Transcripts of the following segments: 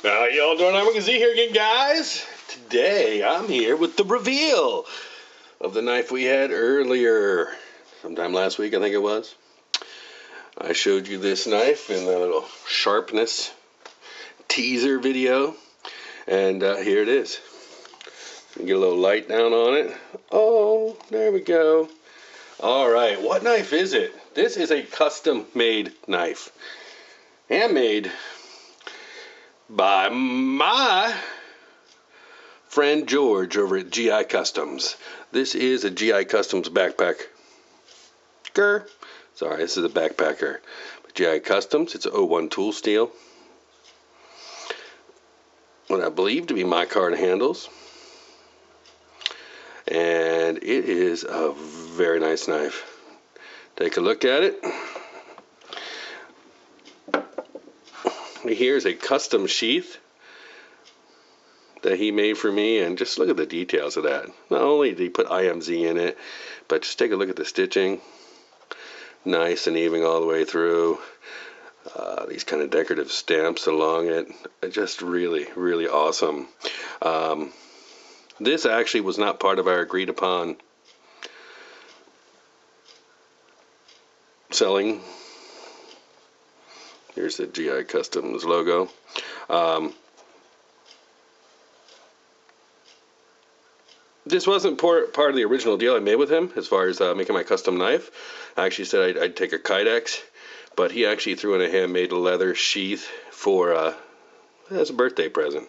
How y'all doing? I'm Z here again, guys. Today I'm here with the reveal of the knife we had earlier, sometime last week I think it was. I showed you this knife in a little Sharpness teaser video, and here it is. Get a little light down on it. Oh, there we go. Alright, what knife is it? This is a custom-made knife. Handmade by my friend George over at GI Customs. This is a GI Customs backpack. Sorry, this is a backpacker. GI Customs, it's a 01 tool steel. What I believe to be micarta handles. And it is a very nice knife. Take a look at it. Here's a custom sheath that he made for me, and just look at the details of that. Not only did he put IMZ in it, but just take a look at the stitching. Nice and even all the way through. These kind of decorative stamps along it. Just really, really awesome. This actually was not part of our agreed upon selling. Here's the GI Customs logo. This wasn't part of the original deal I made with him as far as making my custom knife. I actually said I'd take a Kydex, but he actually threw in a handmade leather sheath for as a birthday present.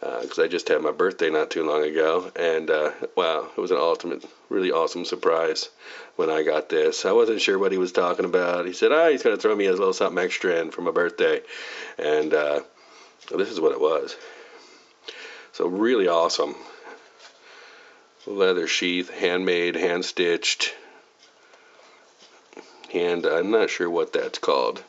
Because I just had my birthday not too long ago, and wow, it was an ultimate, really awesome surprise when I got this. I wasn't sure what he was talking about. He said, he's going to throw me a little something extra in for my birthday, and this is what it was. So really awesome. Leather sheath, handmade, hand-stitched, I'm not sure what that's called.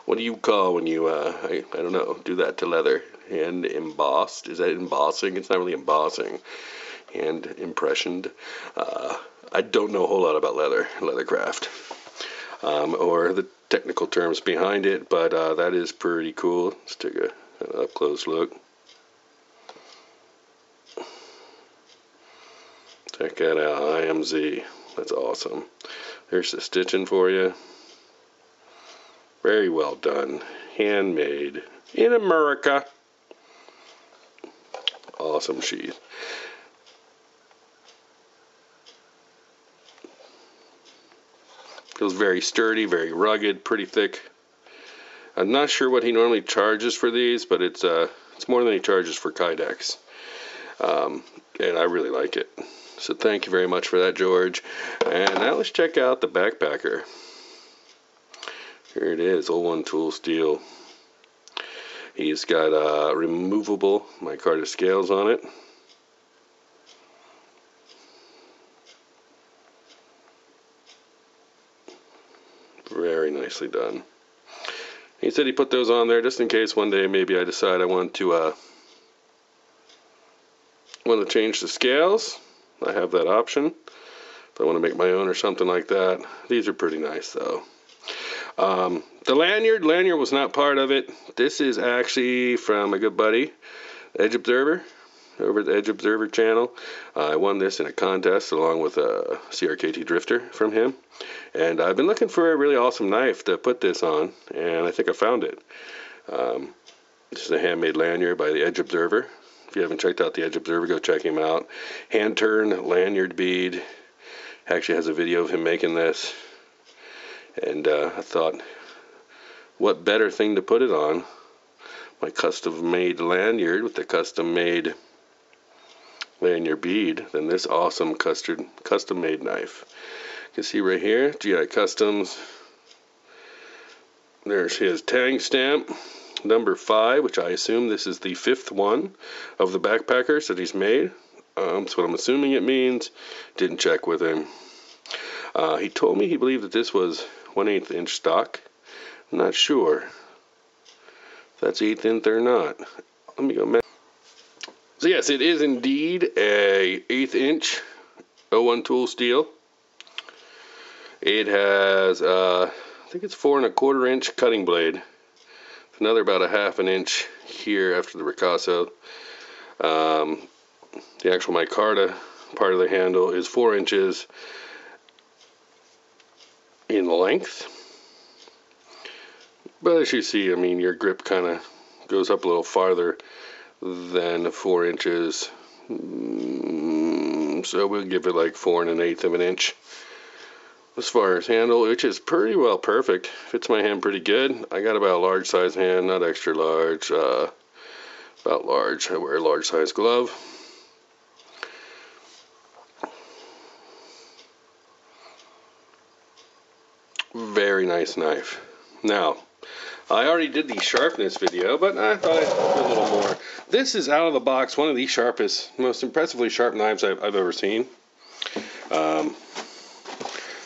What do you call when you, I don't know, do that to leather? Hand embossed? Is that embossing? It's not really embossing. Hand impressioned. I don't know a whole lot about leathercraft, or the technical terms behind it, but that is pretty cool. Let's take an up-close look. Check that out, IMZ. That's awesome. There's the stitching for you. Very well done. Handmade in America. Awesome sheath. Feels very sturdy, very rugged, pretty thick. I'm not sure what he normally charges for these, but it's more than he charges for Kydex. And I really like it. So thank you very much for that, George. And now let's check out the backpacker. Here it is, 01 tool steel. He's got removable micarta scales on it. Very nicely done. He said he put those on there just in case one day maybe I decide I want to change the scales. I have that option if I want to make my own or something like that. These are pretty nice though. The lanyard was not part of it. This is actually from a good buddy, Edge Observer, over at the Edge Observer channel. I won this in a contest along with a CRKT Drifter from him. And I've been looking for a really awesome knife to put this on, and I think I found it. This is a handmade lanyard by the Edge Observer. If you haven't checked out the Edge Observer, go check him out. Hand-turned lanyard bead. Actually has a video of him making this. And I thought, what better thing to put it on? My custom-made lanyard with the custom-made lanyard bead than this awesome custom-made knife. You can see right here, GI Customs. There's his tag stamp, number 5, which I assume this is the 5th one of the backpackers that he's made. That's what I'm assuming it means. Didn't check with him. He told me he believed that this was 1/8 inch stock. I'm not sure if that's 1/8 or not. Let me go measure. So yes, it is indeed a 1/8 inch 01 tool steel. It has, I think it's 4 1/4 inch cutting blade. another about a ½ inch here after the ricasso. The actual micarta part of the handle is 4 inches in length. But as you see, I mean, your grip kind of goes up a little farther than 4 inches. So we'll give it like 4 1/8 of an inch. As far as handle, which is pretty well perfect. Fits my hand pretty good. I got about a large size hand, not extra large. About large. I wear a large size glove. Very nice knife. Now, I already did the sharpness video, but I thought I'd do a little more. This is out of the box one of the sharpest, most impressively sharp knives I've ever seen.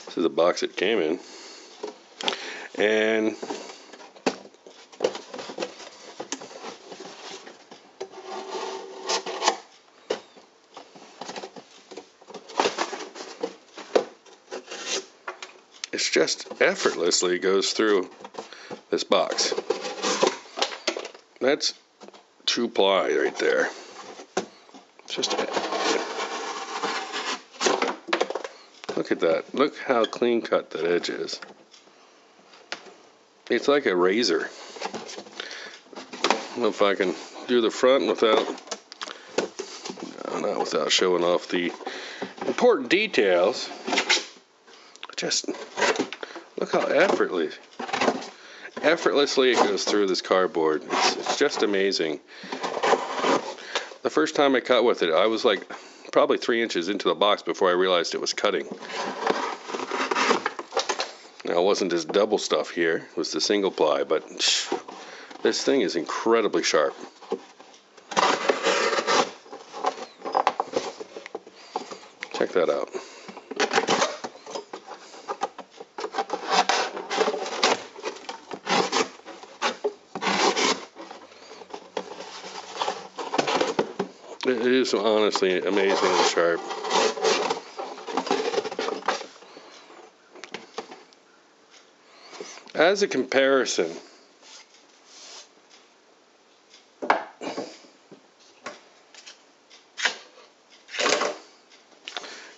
This is the box it came in. And it's just effortlessly goes through this box. That's 2-ply right there. Just look at that. Look how clean cut that edge is. It's like a razor. I don't know if I can do the front without, no, not without showing off the important details. Just look how effortlessly it goes through this cardboard. It's just amazing. The first time I cut with it, I was like probably 3 inches into the box before I realized it was cutting. Now, it wasn't this double stuff here. It was the single ply, but this thing is incredibly sharp. Check that out. It is honestly amazingly sharp. As a comparison,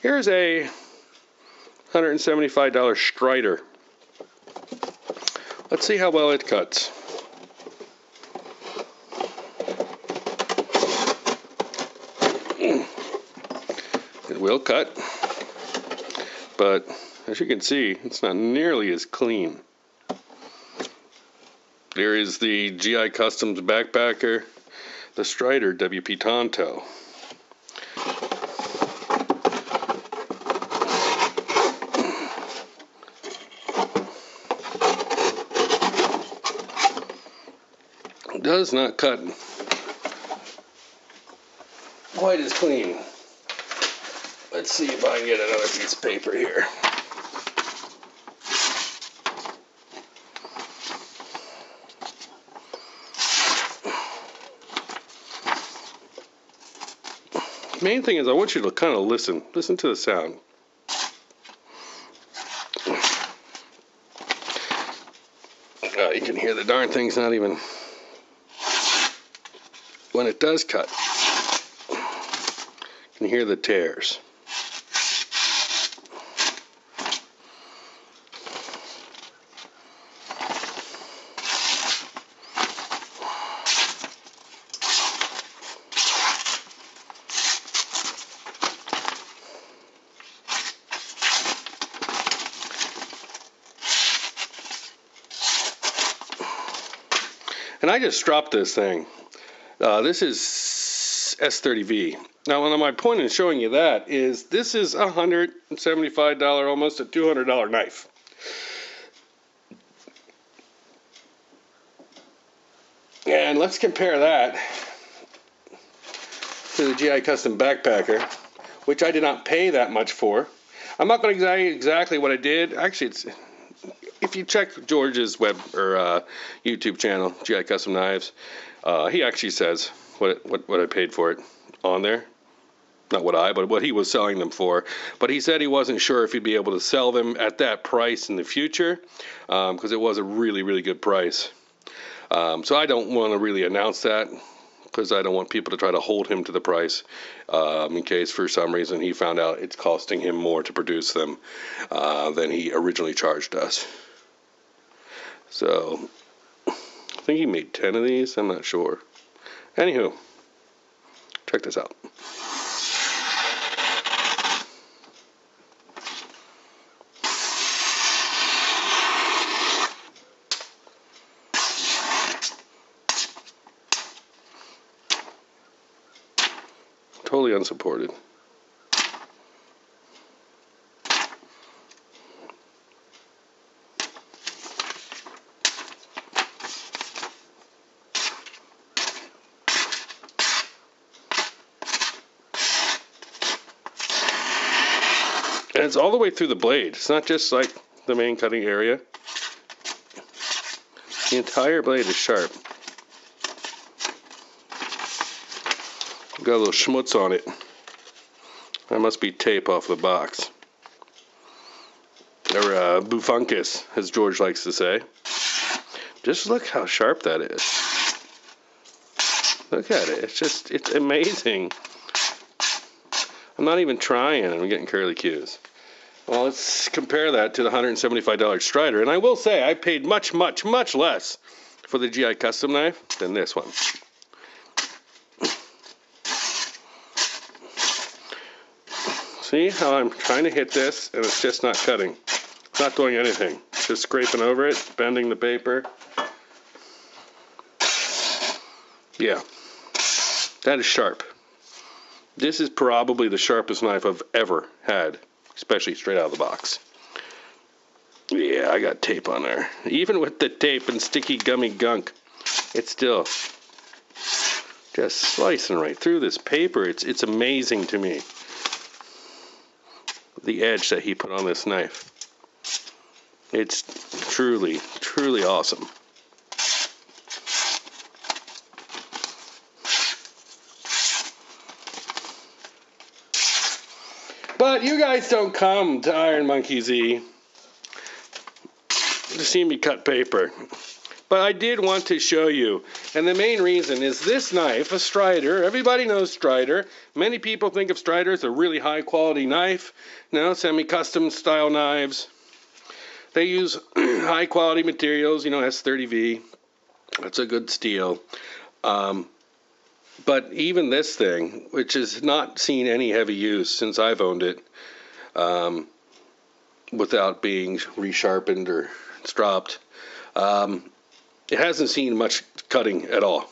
here's a $175 Strider. Let's see how well it cuts. It will cut, but as you can see, it's not nearly as clean. There is the GI Customs BackPacker, the Strider WP Tonto. It does not cut quite as clean. Let's see if I can get another piece of paper here. Main thing is I want you to kind of listen to the sound. You can hear the darn thing's not even, when it does cut, you can hear the tears. And I just dropped this thing. This is S30V. Now, my point in showing you that is this is a $175, almost a $200 knife. And let's compare that to the GI Custom BackPacker, which I did not pay that much for. I'm not going to tell you exactly what I did. Actually, if you check George's web or YouTube channel, GI Custom Knives, he actually says what I paid for it on there. Not but what he was selling them for. But he said he wasn't sure if he'd be able to sell them at that price in the future, because it was a really, really good price. So I don't want to really announce that, because I don't want people to try to hold him to the price, in case for some reason he found out it's costing him more to produce them than he originally charged us. So I think he made 10 of these. I'm not sure. Anywho, check this out. Totally unsupported. And it's all the way through the blade. It's not just like the main cutting area. The entire blade is sharp. Got a little schmutz on it. That must be tape off the box. Or buffunkus, as George likes to say. Just look how sharp that is. Look at it. It's amazing. I'm not even trying, and I'm getting curly cues. Well, let's compare that to the $175 Strider. And I will say, I paid much, much, much less for the GI Custom knife than this one. See how I'm trying to hit this, and it's just not cutting. It's not doing anything. It's just scraping over it, bending the paper. Yeah, that is sharp. This is probably the sharpest knife I've ever had, especially straight out of the box. Yeah, I got tape on there. Even with the tape and sticky gummy gunk, it's still just slicing right through this paper. It's amazing to me, the edge that he put on this knife. It's truly, truly awesome. But you guys don't come to Iron Monkey Z to see me cut paper. But I did want to show you, and the main reason is this knife, a Strider. Everybody knows Strider. Many people think of Strider as a really high quality knife. No, semi-custom style knives. They use high quality materials, S30V. That's a good steel. But even this thing, which has not seen any heavy use since I've owned it, without being resharpened or stropped, it hasn't seen much cutting at all.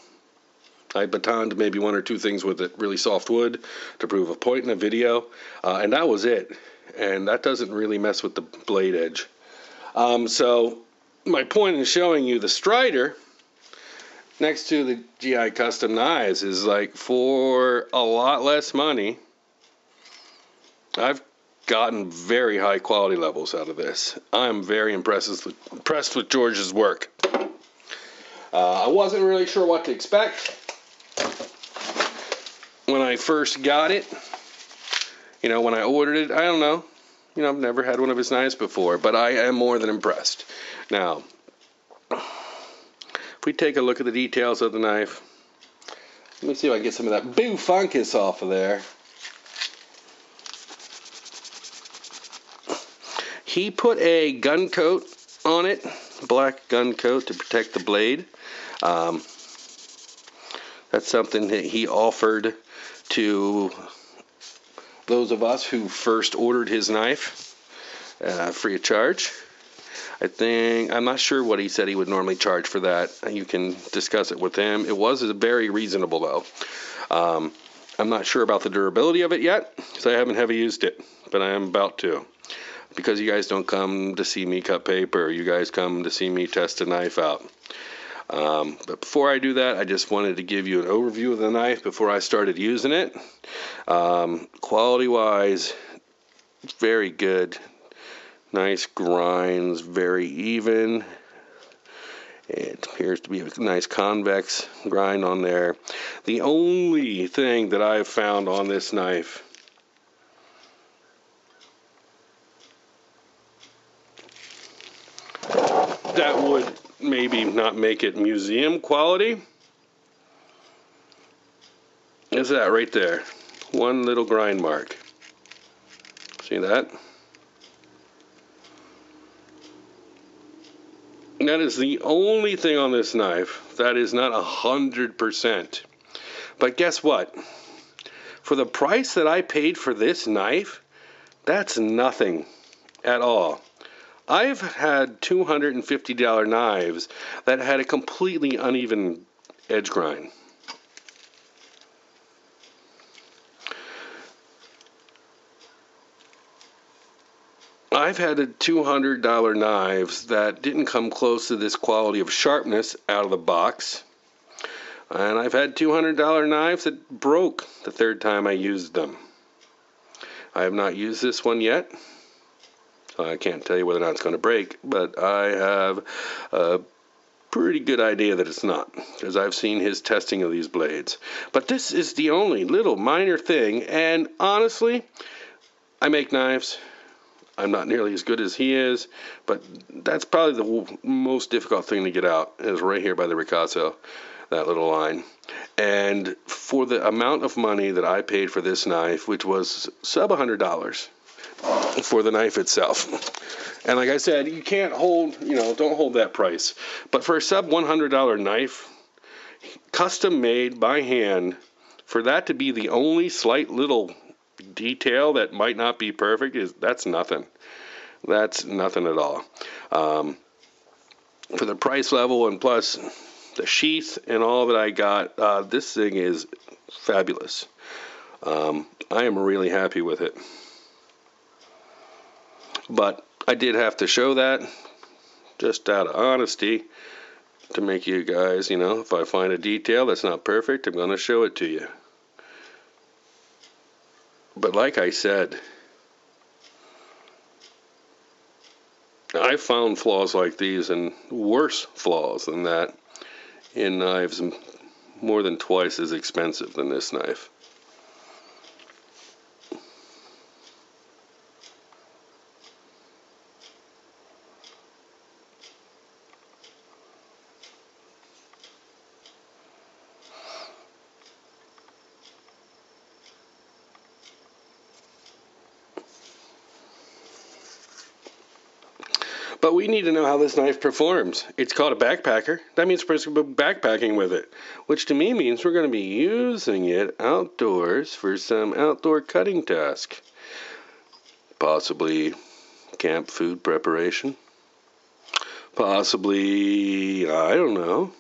I batoned maybe one or two things with it, really soft wood to prove a point in a video, and that was it. And that doesn't really mess with the blade edge. So my point in showing you the Strider next to the GI Custom knives is like, for a lot less money, I've gotten very high quality levels out of this. I'm very impressed with George's work. I wasn't really sure what to expect when I first got it. When I ordered it, I don't know. I've never had one of his knives before, but I am more than impressed. Now, if we take a look at the details of the knife, let me see if I can get some of that buffunkus off of there. He put a gun coat on it, black gun coat to protect the blade. That's something that he offered to those of us who first ordered his knife, free of charge. I'm not sure what he said he would normally charge for that. You can discuss it with him. It was very reasonable, though. I'm not sure about the durability of it yet, because I haven't heavy used it, but I am about to. Because you guys don't come to see me cut paper, you guys come to see me test a knife out. But before I do that, I just wanted to give you an overview of the knife before I started using it. Quality-wise, it's very good. Nice grinds, very even. It appears to be a nice convex grind on there. The only thing that I've found on this knife that would maybe not make it museum quality is that right there. One little grind mark. See that? That is the only thing on this knife that is not 100%. But guess what? For the price that I paid for this knife, that's nothing at all. I've had $250 knives that had a completely uneven edge grind. I've had $200 knives that didn't come close to this quality of sharpness out of the box. And I've had $200 knives that broke the third time I used them. I have not used this one yet. I can't tell you whether or not it's going to break, but I have a pretty good idea that it's not, because I've seen his testing of these blades. But this is the only little minor thing, and honestly, I make knives. I'm not nearly as good as he is, but that's probably the most difficult thing to get out, is right here by the ricasso, that little line. And for the amount of money that I paid for this knife, which was sub $100 for the knife itself. And like I said, you can't hold, don't hold that price. But for a sub $100 knife, custom made by hand, for that to be the only slight little detail that might not be perfect, that's nothing. That's nothing at all. For the price level and plus the sheath and all that I got, this thing is fabulous. I am really happy with it. But I did have to show that just out of honesty to make you guys, if I find a detail that's not perfect, I'm going to show it to you. But like I said, I found flaws like these and worse flaws than that in knives more than twice as expensive than this knife. But we need to know how this knife performs. It's called a backpacker. That means we're supposed to be backpacking with it, which to me means we're going to be using it outdoors for some outdoor cutting task. Possibly camp food preparation. Possibly, I don't know,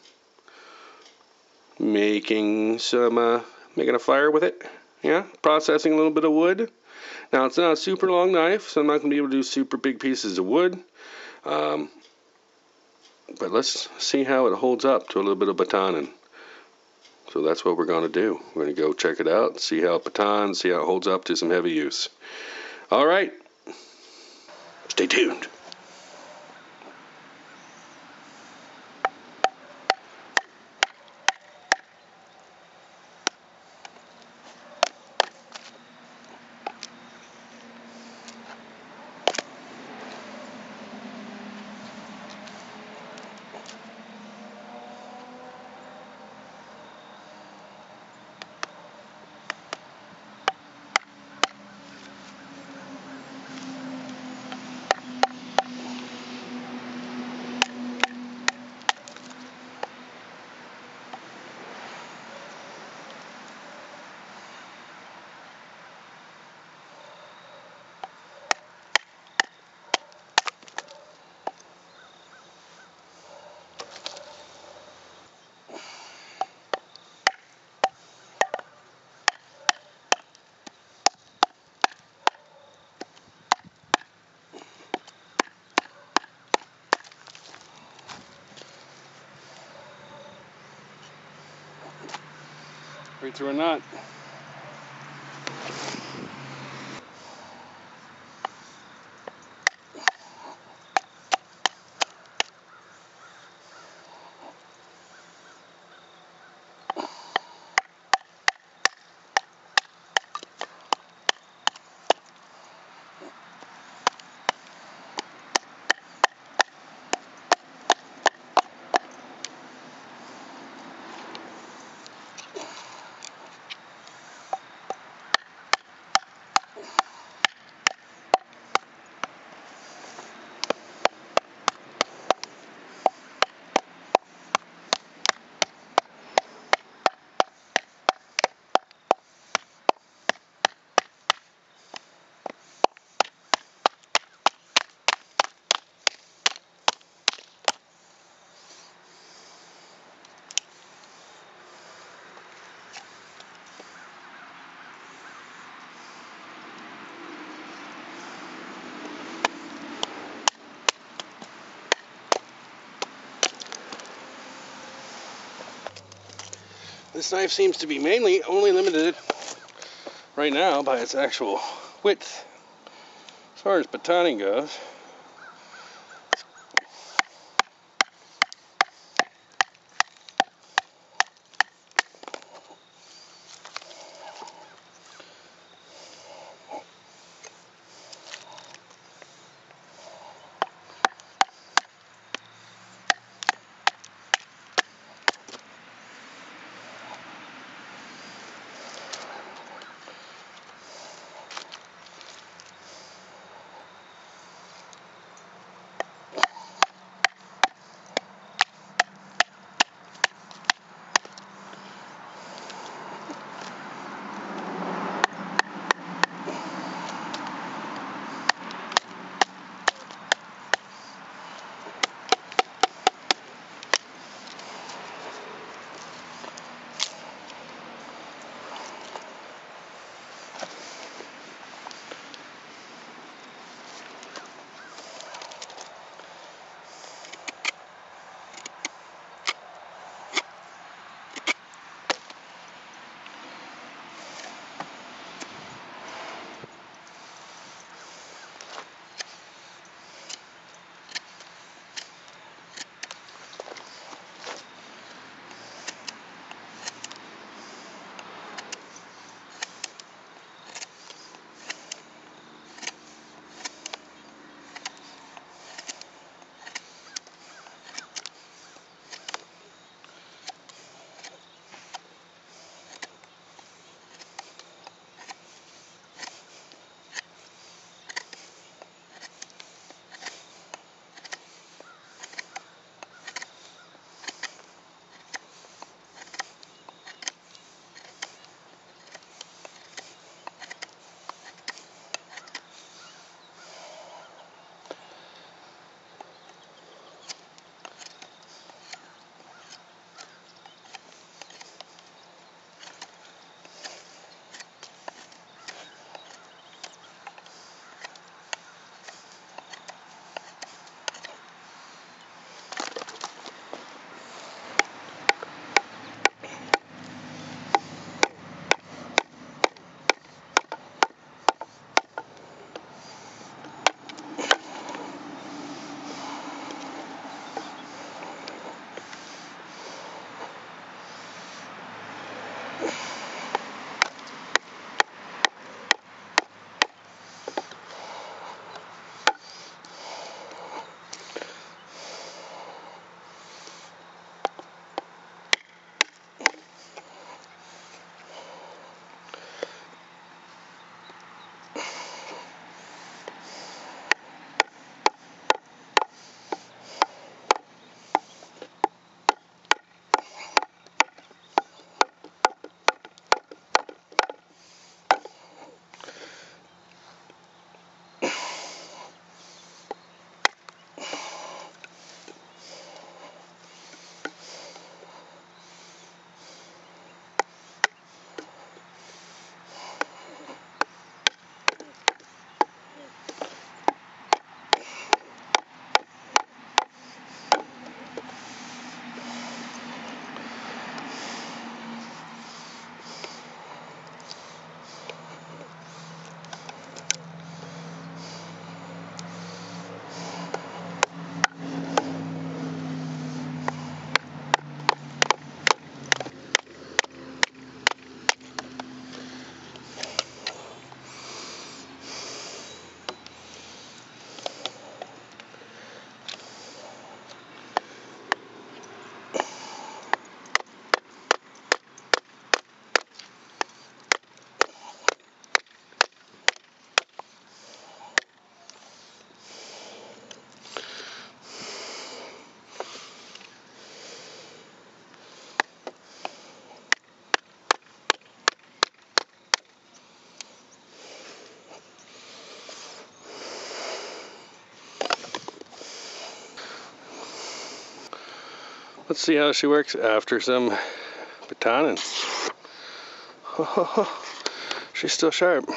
making a fire with it. Yeah, processing a little bit of wood. Now, it's not a super long knife, so I'm not going to be able to do super big pieces of wood. But let's see how it holds up to a little bit of batoning. So that's what we're going to do. We're going to go check it out, see how it batons, see how it holds up to some heavy use. All right. Stay tuned. Right through a knot. This knife seems to be mainly only limited right now by its actual width. As far as batoning goes, let's see how she works after some batoning. She's still sharp.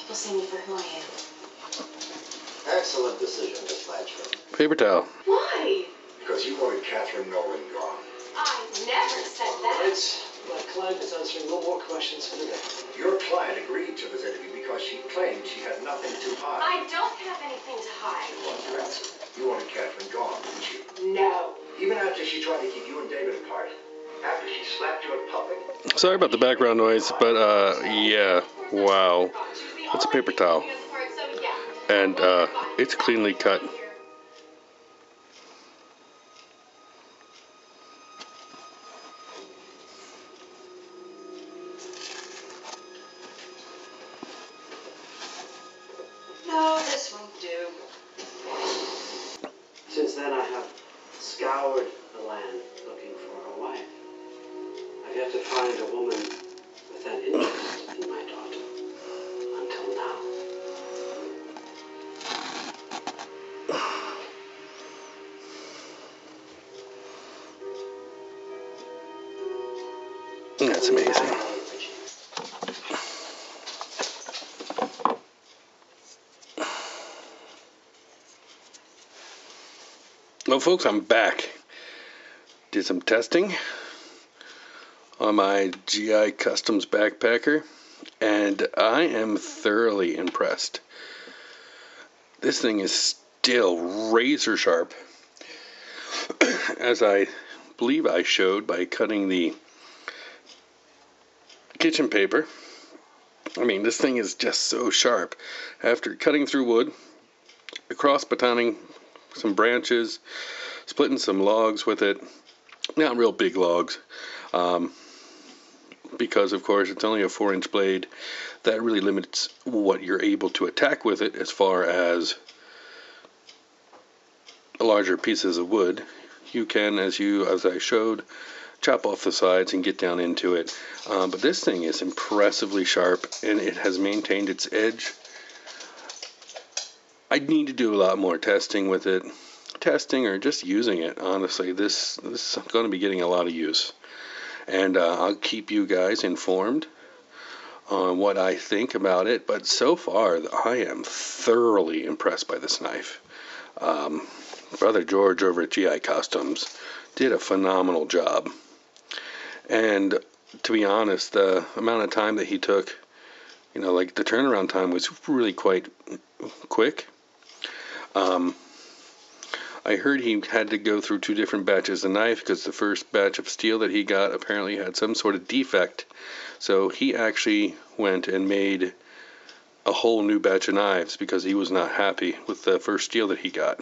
People see me for who I am. Excellent decision, Miss Blanchard. Paper towel. Why? Because you wanted Catherine Nolan gone. I never said that. My client is answering no more questions for the day. Your client agreed to this interview because she claimed she had nothing to hide. I don't have anything to hide. What's your answer? You wanted Catherine gone, didn't you? No. Even after she tried to keep you and David apart? After she slapped you in public? Sorry about the background noise, but yeah, wow. That's a paper towel. And it's cleanly cut. No, this won't do. Since then, I have scoured the land looking for a wife. I've yet to find a woman with an interest in my daughter. Until now. That's amazing. Well, folks, I'm back. Did some testing on my GI Customs backpacker, and I am thoroughly impressed. This thing is still razor sharp, as I believe I showed by cutting the kitchen paper. I mean, this thing is just so sharp. After cutting through wood, cross batoning some branches, splitting some logs with it, not real big logs, because of course it's only a 4-inch blade. That really limits what you're able to attack with it as far as larger pieces of wood. You can, as I showed, chop off the sides and get down into it. But this thing is impressively sharp, and it has maintained its edge. I need to do a lot more testing with it. Testing or just using it, honestly. This is going to be getting a lot of use. And I'll keep you guys informed on what I think about it. But so far, I am thoroughly impressed by this knife. Brother George over at GI Customs did a phenomenal job. And to be honest, the amount of time that he took, like the turnaround time was really quite quick. I heard he had to go through 2 different batches of knife because the first batch of steel that he got apparently had some sort of defect. So he actually went and made a whole new batch of knives because he was not happy with the first steel that he got.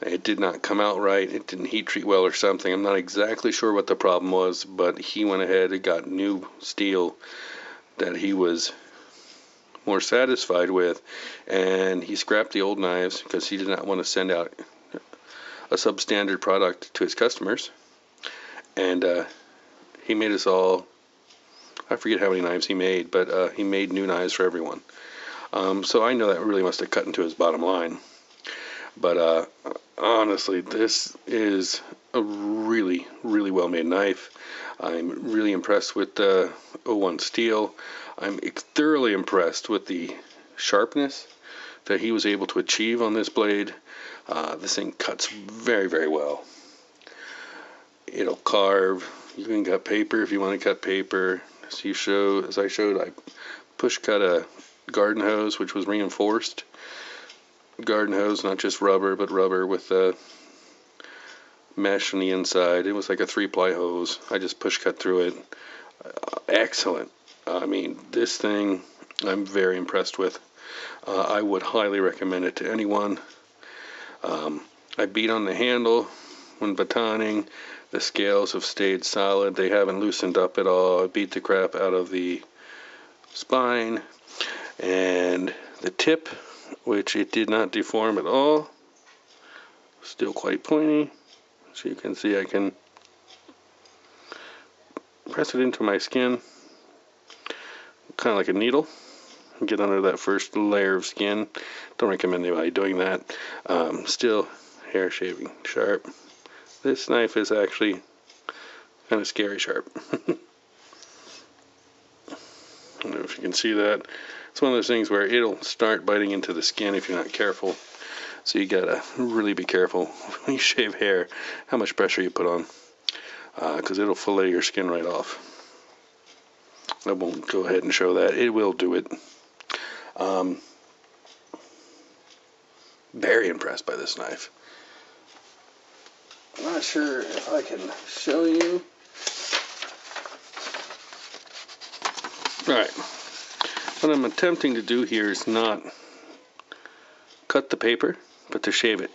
It did not come out right. It didn't heat treat well or something. I'm not exactly sure what the problem was, but he went ahead and got new steel that he was more satisfied with, and he scrapped the old knives because he did not want to send out a substandard product to his customers. And he made us all, I forget how many knives he made, but he made new knives for everyone. So I know that really must have cut into his bottom line. But honestly, this is a really, really well made knife. I'm really impressed with the 01 steel. I'm thoroughly impressed with the sharpness that he was able to achieve on this blade. This thing cuts very, very well. It'll carve. You can cut paper if you want to cut paper. As I showed, I push cut a garden hose, which was reinforced. Garden hose, not just rubber, but rubber with mesh on the inside. It was like a 3-ply hose. I just push cut through it. Excellent. I mean, this thing I'm very impressed with. I would highly recommend it to anyone. I beat on the handle when batoning. The scales have stayed solid. They haven't loosened up at all. I beat the crap out of the spine. And the tip, which it did not deform at all, still quite pointy. So you can see I can press it into my skin, kind of like a needle, and get under that first layer of skin. Don't recommend anybody doing that. Still hair shaving sharp. This knife is actually kind of scary sharp. I don't know if you can see that. It's one of those things where it'll start biting into the skin if you're not careful. So you gotta really be careful when you shave hair, how much pressure you put on, because it'll fillet your skin right off. I won't go ahead and show that. It will do it. Very impressed by this knife. I'm not sure if I can show you. Alright. What I'm attempting to do here is not cut the paper, but to shave it.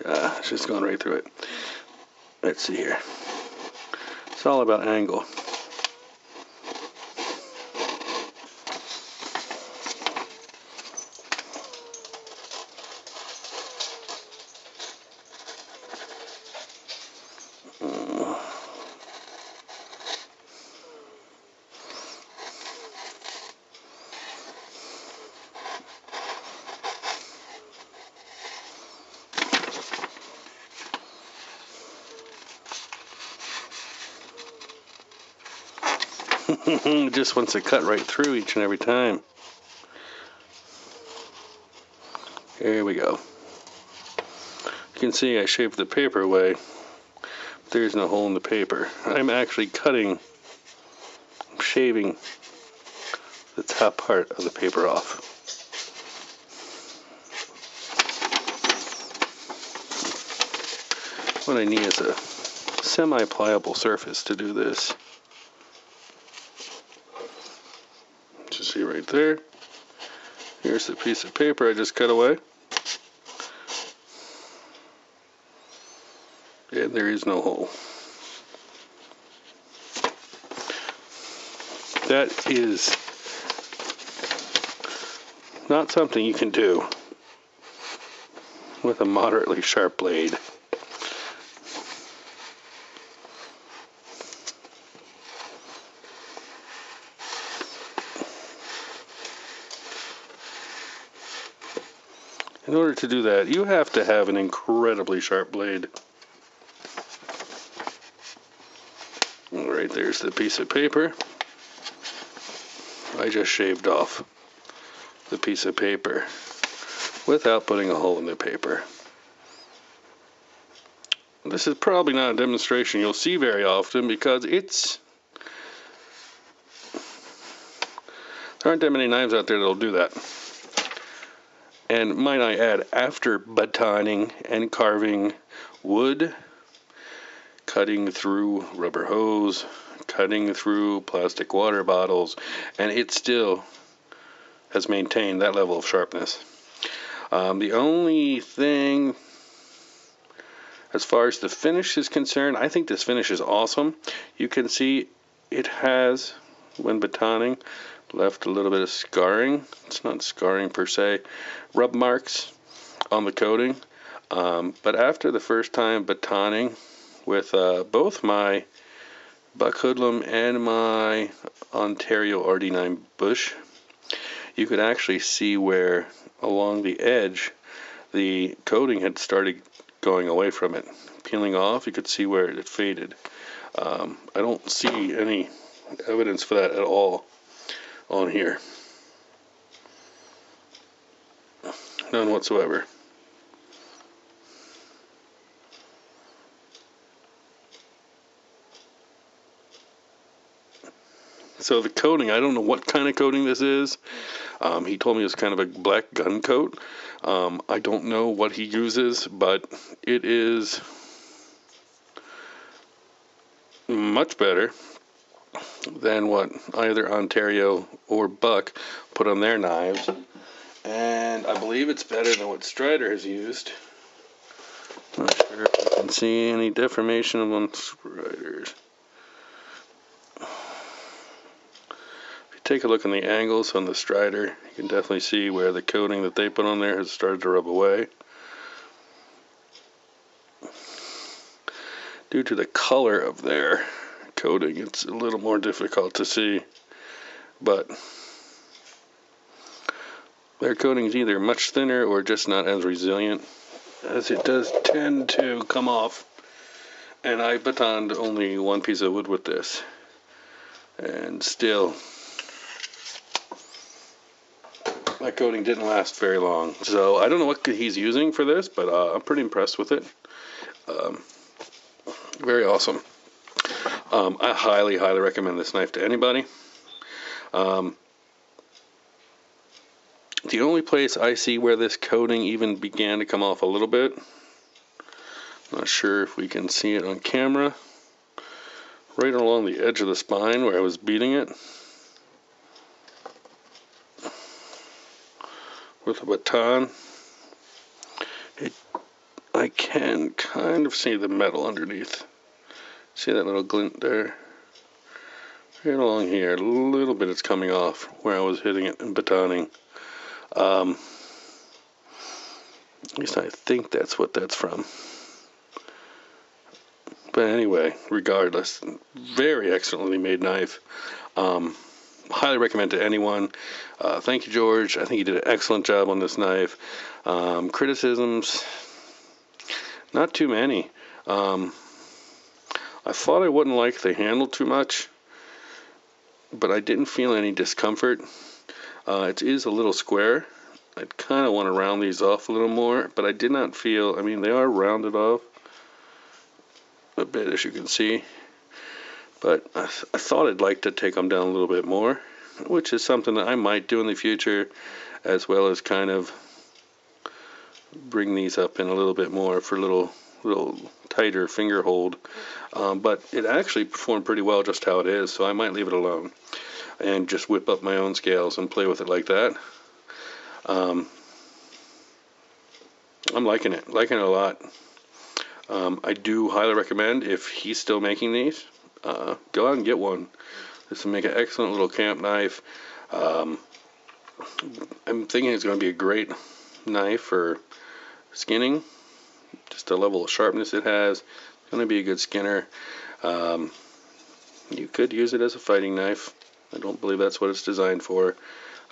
It's just going right through it. Let's see here. It's all about angle. It just wants to cut right through each and every time. Here we go. You can see I shaved the paper away. There's no hole in the paper. I'm actually shaving the top part of the paper off. What I need is a semi-pliable surface to do this. See right there. Here's the piece of paper I just cut away. And there is no hole. That is not something you can do with a moderately sharp blade. In order to do that, you have to have an incredibly sharp blade. Alright, there's the piece of paper. I just shaved off the piece of paper without putting a hole in the paper. This is probably not a demonstration you'll see very often because there aren't that many knives out there that'll do that. And might I add, after batoning and carving wood, cutting through rubber hose, cutting through plastic water bottles, and it still has maintained that level of sharpness. The only thing, as far as the finish is concerned, I think this finish is awesome. You can see it has, when batoning, left a little bit of scarring. It's not scarring per se, rub marks on the coating. But after the first time batoning with both my Buck Hoodlum and my Ontario RD9 Bush, you could actually see where along the edge the coating had started going away from it, peeling off. You could see where it had faded. I don't see any evidence for that at all on here. None whatsoever. So the coating, I don't know what kind of coating this is. He told me it's kind of a black gun coat. I don't know what he uses, but it is much better than what either Ontario or Buck put on their knives. And I believe it's better than what Strider has used. Not sure if you can see any deformation on Striders. If you take a look on the angles on the Strider, you can definitely see where the coating that they put on there has started to rub away. Due to the color of their coating, it's a little more difficult to see, but their coating is either much thinner or just not as resilient, as it does tend to come off. And I batoned only one piece of wood with this, And still, that coating didn't last very long. So I don't know what he's using for this, but I'm pretty impressed with it. Very awesome. I highly recommend this knife to anybody. The only place I see where this coating even began to come off a little bit, not sure if we can see it on camera, right along the edge of the spine where I was beating it with a baton. I can kind of see the metal underneath. See that little glint there? Right along here, a little bit it's coming off where I was hitting it and batoning. At least I think that's what that's from. But anyway, regardless, very excellently made knife. Highly recommend to anyone. Thank you, George. I think you did an excellent job on this knife. Criticisms, not too many. I thought I wouldn't like the handle too much, but I didn't feel any discomfort. It is a little square. I kind of want to round these off a little more, but I did not feel, I mean, they are rounded off a bit, as you can see, but I thought I'd like to take them down a little bit more, which is something that I might do in the future, as well as kind of bring these up in a little bit more for a little tighter finger hold. But it actually performed pretty well just how it is, so I might leave it alone and just whip up my own scales and play with it like that. I'm liking it a lot. I do highly recommend, if he's still making these, go out and get one. This will make an excellent little camp knife. I'm thinking it's going to be a great knife for skinning. Just the level of sharpness it has. It's going to be a good skinner. You could use it as a fighting knife. I don't believe that's what it's designed for.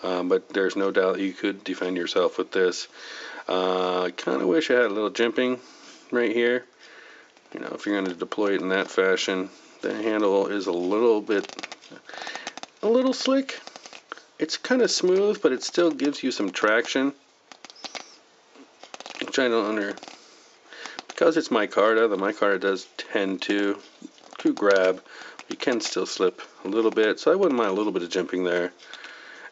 But there's no doubt that you could defend yourself with this. I kind of wish I had a little jimping right here. You know, if you're going to deploy it in that fashion. The handle is a little slick. It's kind of smooth, but it still gives you some traction, which I don't because it's micarta. The micarta does tend to grab. You can still slip a little bit, so I wouldn't mind a little bit of jimping there.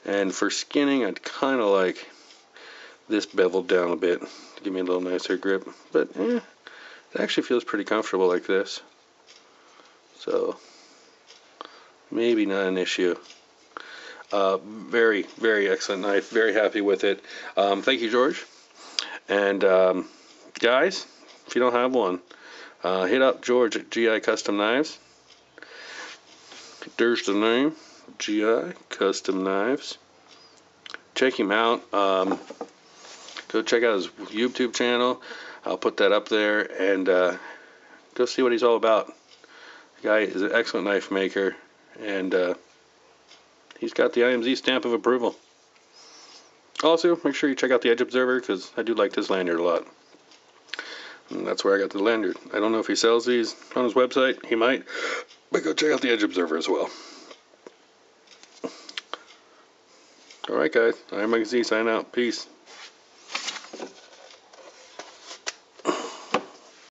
And for skinning, I'd kind of like this beveled down a bit to give me a little nicer grip. But it actually feels pretty comfortable like this. So maybe not an issue. Very, very excellent knife. Very happy with it. Thank you, George. And guys, if you don't have one, hit up George at GI Custom Knives. There's the name, GI Custom Knives. Check him out. Go check out his YouTube channel. I'll put that up there, and go see what he's all about. The guy is an excellent knife maker, and he's got the IMZ stamp of approval. Also, make sure you check out the Edge Observer, because I do like this lanyard a lot. And that's where I got the lanyard. I don't know if he sells these on his website. He might. But go check out the Edge Observer as well. Alright guys, I'm Mike Z, sign out. Peace.